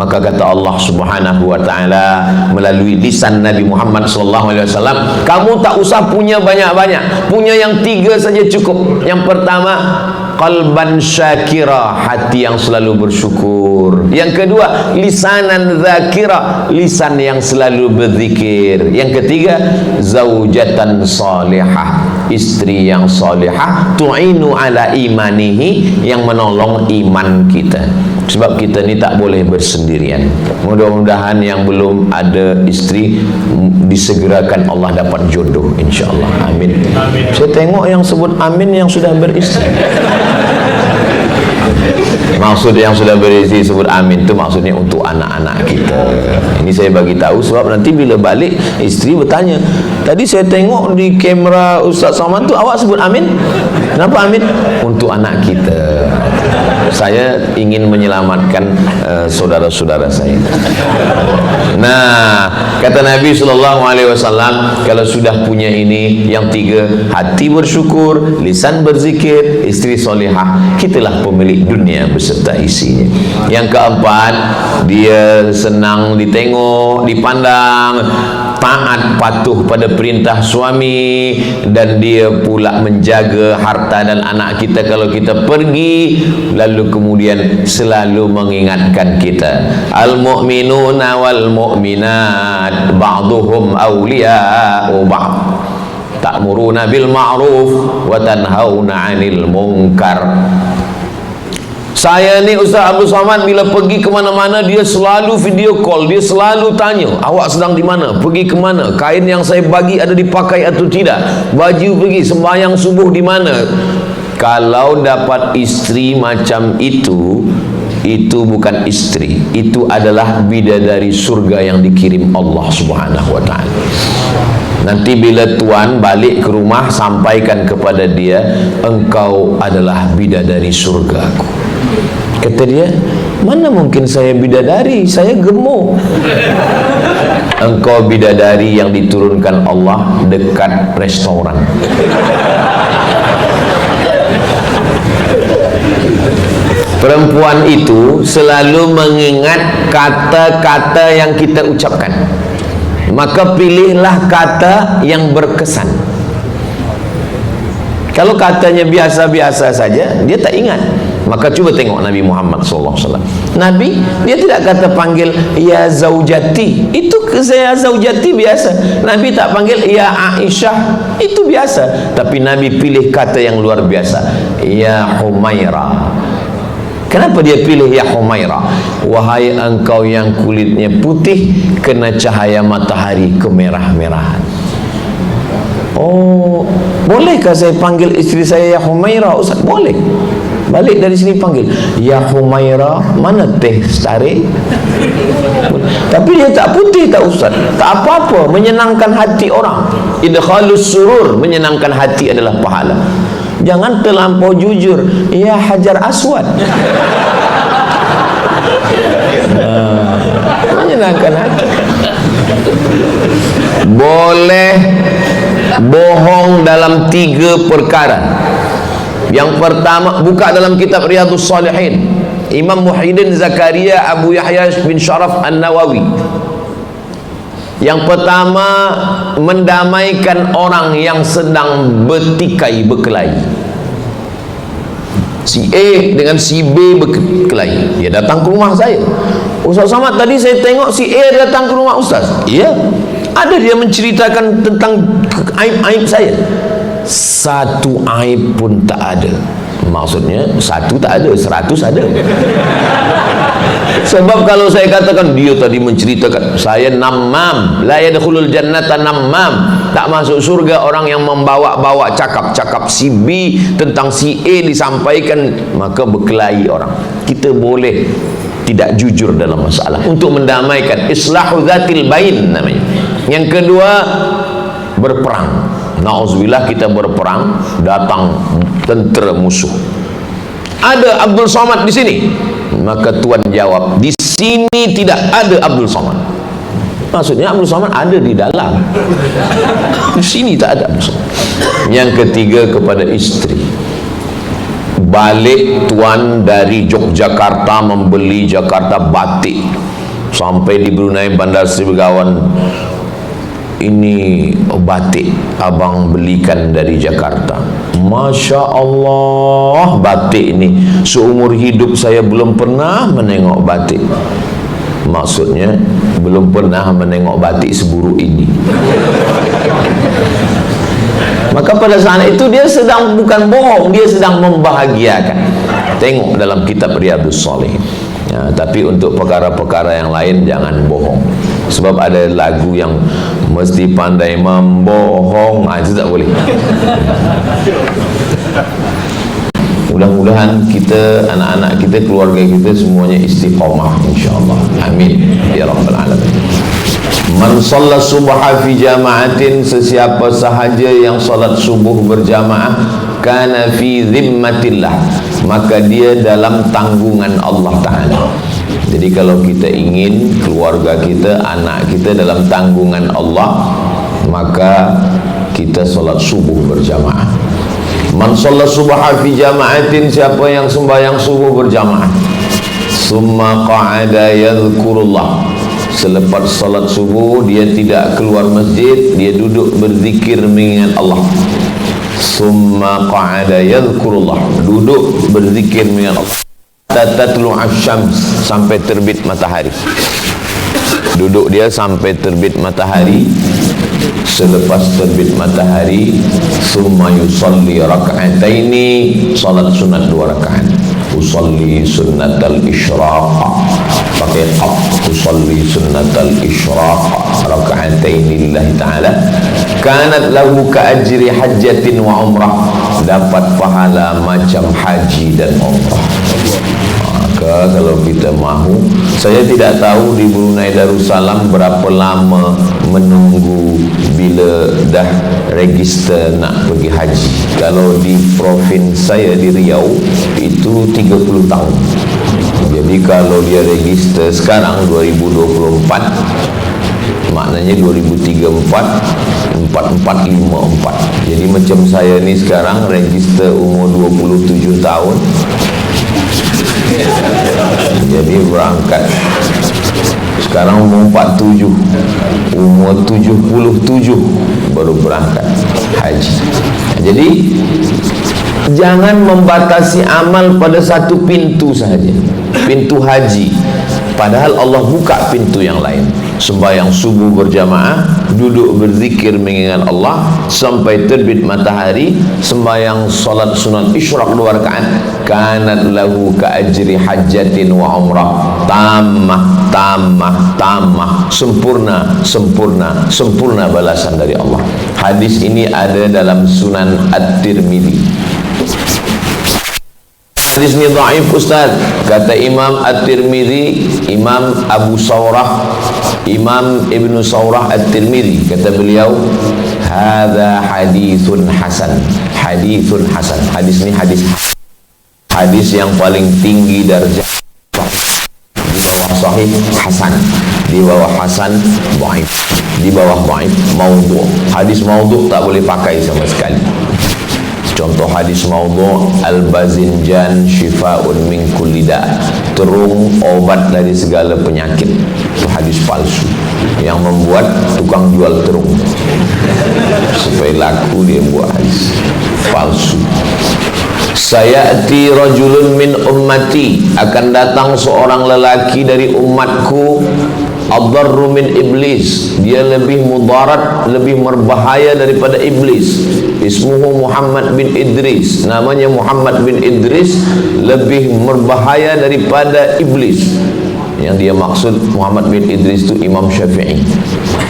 Maka kata Allah Subhanahu wa taala melalui lisan Nabi Muhammad sallallahu alaihi wasallam, kamu tak usah punya banyak-banyak, punya yang 3 saja cukup. Yang pertama, qalban syakira, hati yang selalu bersyukur. Yang kedua, lisanan dzakira, lisan yang selalu berzikir. Yang ketiga, zaujatan salihah, istri yang salihah, tu'inu ala imanihi, yang menolong iman kita. Sebab kita ni tak boleh bersendirian. Mudah-mudahan yang belum ada istri disegerakan Allah dapat jodoh, insya-Allah. Amin. Amin. Saya tengok yang sebut amin yang sudah beristri. Maksud yang sudah beristri sebut amin itu maksudnya untuk anak-anak kita. Ini saya bagi tahu sebab nanti bila balik istri bertanya, tadi saya tengok di kamera Ustaz Somad tu awak sebut amin. Kenapa amin? Untuk anak kita. Saya ingin menyelamatkan saudara-saudara saya. Nah, kata Nabi SAW, kalau sudah punya ini yang 3, hati bersyukur, lisan berzikir, istri solehah, kitalah pemilik dunia beserta isinya. Yang keempat, dia senang ditengok, dipandang, taat patuh pada perintah suami, dan dia pula menjaga harta dan anak kita kalau kita pergi, lalu kemudian selalu mengingatkan kita, al-mu'minuna wal mu'minat ba'duhum awliya'u ba'd, ta'muruna bil ma'ruf wa tanhauna 'anil munkar. Saya ni Ustaz Abdul Somad bila pergi ke mana-mana dia selalu video call, dia selalu tanya, awak sedang di mana, pergi ke mana, kain yang saya bagi ada dipakai atau tidak, baju pergi, sembahyang subuh di mana. Kalau dapat istri macam itu bukan istri, itu adalah bidadari surga yang dikirim Allah Subhanahu wa taala. Nanti bila tuan balik ke rumah, sampaikan kepada dia, engkau adalah bidadari surgaku. Kata dia, mana mungkin saya bidadari, saya gemuk. Engkau bidadari yang diturunkan Allah dekat restoran. Perempuan itu selalu mengingat kata-kata yang kita ucapkan. Maka pilihlah kata yang berkesan. Kalau katanya biasa-biasa saja, dia tak ingat. Maka cuba tengok Nabi Muhammad SAW. Nabi, dia tidak kata panggil ya zaujati, itu saya zaujati biasa. Nabi tak panggil ya Aisyah, itu biasa. Tapi Nabi pilih kata yang luar biasa, ya Humaira. Kenapa dia pilih ya Humaira? Wahai engkau yang kulitnya putih kena cahaya matahari kemerah-merahan. Oh, bolehkah saya panggil istri saya ya Humaira, Ustaz? Boleh. Balik dari sini panggil ya Humaira, mana teh tarik? Tapi dia tak putih tak Ustaz, tak apa-apa, menyenangkan hati orang. Idkhalus surur, menyenangkan hati adalah pahala. Jangan terlampau jujur, ya Hajar Aswad. Menyenangkan hati. Boleh bohong dalam 3 perkara. Yang pertama, buka dalam kitab Riyadhus Shalihin, Imam Muhyiddin Zakaria Abu Yahya bin Sharaf An-Nawawi. Yang pertama, mendamaikan orang yang sedang bertikai berkelahi. Si A dengan si B berkelahi. Dia datang ke rumah saya, Ustaz Somad, tadi saya tengok si A datang ke rumah Ustaz. Iya, ada dia menceritakan tentang aib-aib saya. Satu aib pun tak ada. Maksudnya 1 tak ada, 100 ada. Sebab kalau saya katakan dia tadi menceritakan, saya namam, la yadkhulul jannata namam, tak masuk surga orang yang membawa-bawa cakap-cakap si B tentang si A disampaikan, maka berkelahi orang. Kita boleh tidak jujur dalam masalah untuk mendamaikan, islahu dzatil bain namanya. Yang kedua, berperang. Nauzubillah, kita berperang, datang tentera musuh. Ada Abdul Somad di sini, maka tuan jawab, di sini tidak ada Abdul Somad. Maksudnya Abdul Somad ada di dalam, di sini tak ada Abdul Somad. Yang ketiga, kepada istri, balik tuan dari Yogyakarta membeli Jakarta batik, sampai di Brunei Bandar Seri Begawan, ini batik abang belikan dari Jakarta. Masya Allah, batik ini seumur hidup saya belum pernah menengok batik. Maksudnya belum pernah menengok batik seburuk ini. Maka pada saat itu dia sedang bukan bohong, dia sedang membahagiakan. Tengok dalam kitab Riyadhus Shalihin. Ya, tapi untuk perkara-perkara yang lain jangan bohong. Sebab ada lagu yang mesti pandai membohong, itu tak boleh. Mudah-mudahan kita, anak-anak kita, keluarga kita semuanya istiqamah insya-Allah. Amin ya rabbal alamin. Man shalla subha fi jama'atin, sesiapa sahaja yang salat subuh berjamaah, kana fi zimmatillah, maka dia dalam tanggungan Allah Ta'ala. Jadi kalau kita ingin keluarga kita, anak kita dalam tanggungan Allah, maka kita salat subuh berjamaah. Man shalla subha fi jama'atin, siapa yang sembahyang subuh berjamaah, summa qa'ada yadhkurullah, selepas salat subuh dia tidak keluar masjid, dia duduk berzikir mengingat Allah. Summa qa'ada yadhkurullah, duduk berzikir mengingat Allah. Tatlu asyams, sampai terbit matahari. Duduk dia sampai terbit matahari. Selepas terbit matahari, summa yusalli raka'ataini, salat sunat 2 rakaat. Usalli sunnatal isyraq, pakai qaf, usalli sunnatal isyraq raka'ataini lillahi ta'ala, kanat lahu ka'ajri hajjatin wa umrah, dapat pahala macam haji dan umrah. Maka kalau kita mahu, saya tidak tahu di Brunei Darussalam berapa lama menunggu bila dah register nak pergi haji. Kalau di provinsi saya di Riau itu 30 tahun. Jadi kalau dia register sekarang 2024, maknanya 2034 4454. Jadi macam saya ni sekarang register umur 27 tahun. Jadi berangkat sekarang umur 47, umur 77 baru berangkat haji. Jadi jangan membatasi amal pada satu pintu sahaja, pintu haji. Padahal Allah buka pintu yang lain. Sembahyang subuh berjamaah, duduk berzikir mengingat Allah sampai terbit matahari, sembahyang salat sunat isyraq 2 rakaat, kanat lahu ka ajri hajjatin wa umrah, tamah, sempurna balasan dari Allah. Hadis ini ada dalam Sunan At-Tirmidzi. Hadis ini dhaif Ustaz, kata Imam At-Tirmidzi, Imam Abu Saurah, Imam Ibnu Saurah At-Tirmidzi, kata beliau, hadza hadithun hasan, hadithun hasan. Hadis ini hadis yang paling tinggi darjah, di bawah sahih hasan, di bawah hasan dhaif, di bawah dhaif maudhu'. Hadis maudhu' tak boleh pakai sama sekali. Contoh hadis maudhu', al-bazinjan shifaun min kulli da', terung obat dari segala penyakit. Itu hadis palsu yang membuat tukang jual terung supaya laku, dia buat hadis palsu. Sayati rajulun min ummati, akan datang seorang lelaki dari umatku, adarru min iblis, dia lebih mudarat, lebih berbahaya daripada iblis. Ismuhu Muhammad bin Idris, namanya Muhammad bin Idris, lebih berbahaya daripada iblis. Yang dia maksud Muhammad bin Idris itu Imam Syafi'i.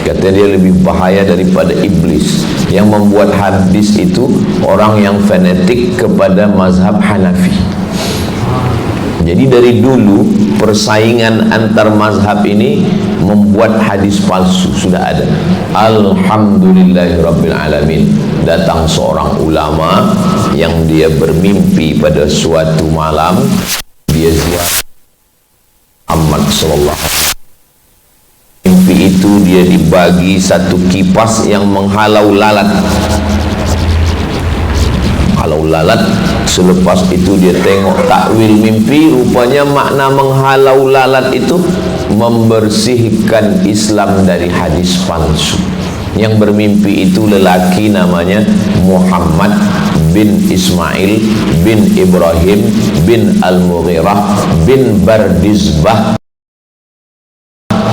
Kata dia lebih bahaya daripada iblis. Yang membuat hadis itu orang yang fanatik kepada mazhab Hanafi. Jadi dari dulu persaingan antar mazhab ini membuat hadis palsu sudah ada. Alhamdulillahirabbil alamin. Datang seorang ulama yang dia bermimpi pada suatu malam, dia ziarah Muhammad sallallahu alaihi wasallam. Mimpi itu dia dibagi satu kipas yang menghalau lalat. menghalau lalat. Selepas itu dia tengok takwil mimpi, rupanya makna menghalau lalat itu membersihkan Islam dari hadis palsu. Yang bermimpi itu lelaki namanya Muhammad bin Ismail bin Ibrahim bin Al-Mughirah bin Bardizbah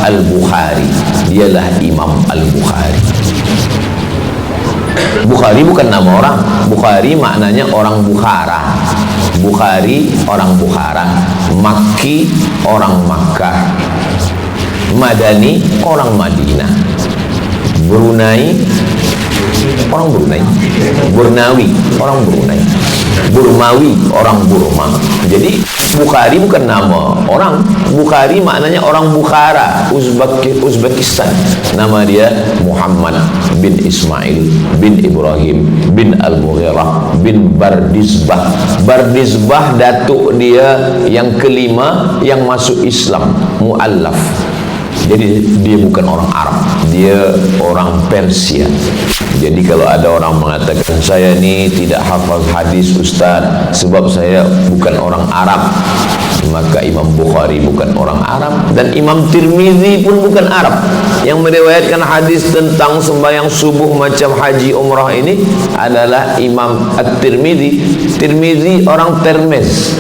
Al-Bukhari. Dialah Imam Al-Bukhari. Bukhari bukan nama orang. Bukhari maknanya orang Bukhara. Bukhari orang Bukhara. Makki orang Makkah. Madani orang Madinah. Brunei orang Brunei. Burnawi orang Brunei. Burmawi orang Burma. Jadi Bukhari bukan nama orang. Bukhari maknanya orang Bukhara, Uzbekistan. Nama dia Muhammad bin Ismail bin Ibrahim bin Al-Mughirah bin Bardizbah. Bardizbah datuk dia yang kelima yang masuk Islam, mu'allaf. Jadi dia bukan orang Arab, dia orang Persia. Jadi kalau ada orang mengatakan saya ni tidak hafal hadis Ustaz sebab saya bukan orang Arab, maka Imam Bukhari bukan orang Arab dan Imam Tirmizi pun bukan Arab. Yang meriwayatkan hadis tentang sembahyang subuh macam haji umrah ini adalah Imam At-Tirmizi. Tirmizi orang Termez,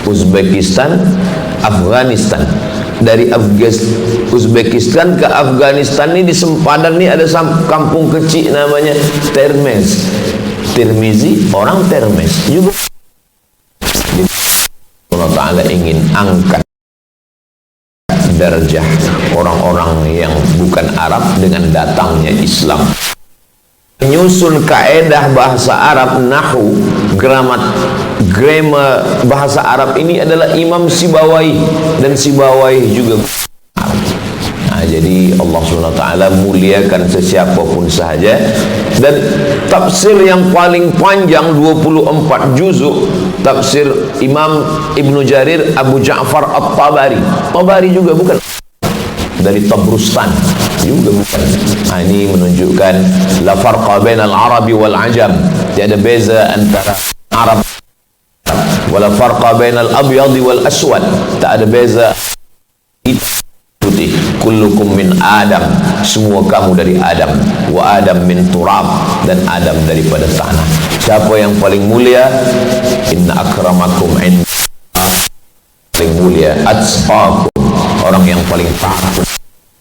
Uzbekistan, Afghanistan. Dari Uzbekistan ke Afghanistan ni, di sempadan ni ada kampung kecil namanya Termez. Tirmizi orang Termez juga. Allah Ta'ala ingin angkat darjah orang-orang yang bukan Arab dengan datangnya Islam. Menyusun kaedah bahasa Arab, nahwu, grammar bahasa Arab ini adalah Imam Sibawayh, dan Sibawayh juga Arab. Nah, jadi Allah SWT muliakan sesiapapun sahaja. Dan tafsir yang paling panjang 24 juzuk, tafsir Imam Ibnu Jarir Abu Ja'far At-Tabari. Tabari juga bukan dari Tabrustan, juga bukan. Nah, ini menunjukkan la farqa bainal arabi wal ajam, tiada beza antara Arab, wala farqa bainal abyadi wal aswad, tak ada beza putih. Kullukum min Adam, semua kamu dari Adam, wa Adam min turab, dan Adam daripada tanah. Siapa yang paling mulia? Inna akramakum inda paling mulia atqakum, orang yang paling takut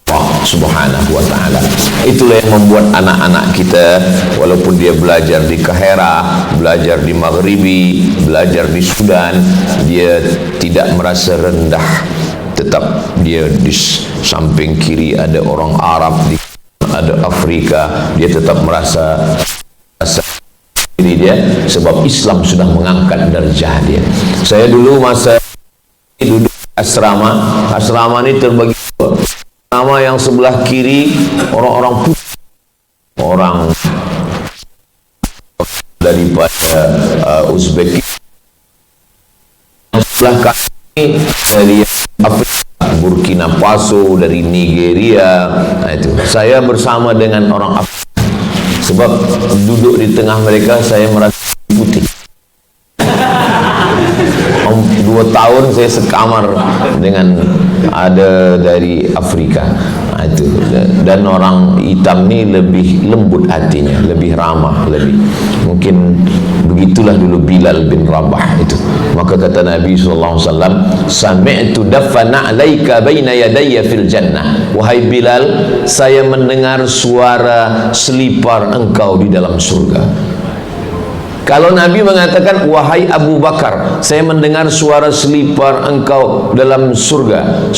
Allah Subhanahu wa ta'ala. Itulah yang membuat anak-anak kita, walaupun dia belajar di Kahira, belajar di Maghribi, belajar di Sudan, dia tidak merasa rendah. Tetap dia di samping kiri ada orang Arab, ada Afrika, dia tetap merasa diri dia, sebab Islam sudah mengangkat darjah dia. Saya dulu masa duduk asrama ini terbagi dua. Asrama yang sebelah kiri orang-orang putih, orang daripada Uzbekistan. Sebelah kanan dari Afrika, Burkina Faso, dari Nigeria. Nah, itu saya bersama dengan orang Afrika, sebab duduk di tengah mereka saya merasa putih. 2 tahun saya sekamar dengan ada dari Afrika. Nah, itu. Dan orang hitam ni lebih lembut hatinya, lebih ramah, lebih mungkin begitulah dulu Bilal bin Rabah itu. Maka kata Nabi SAW, sami'tu dafana alaika baina yadayya fil jannah. Wahai Bilal, saya mendengar suara selipar engkau di dalam surga. Kalau Nabi mengatakan, wahai Abu Bakar, saya mendengar suara selipar engkau dalam surga.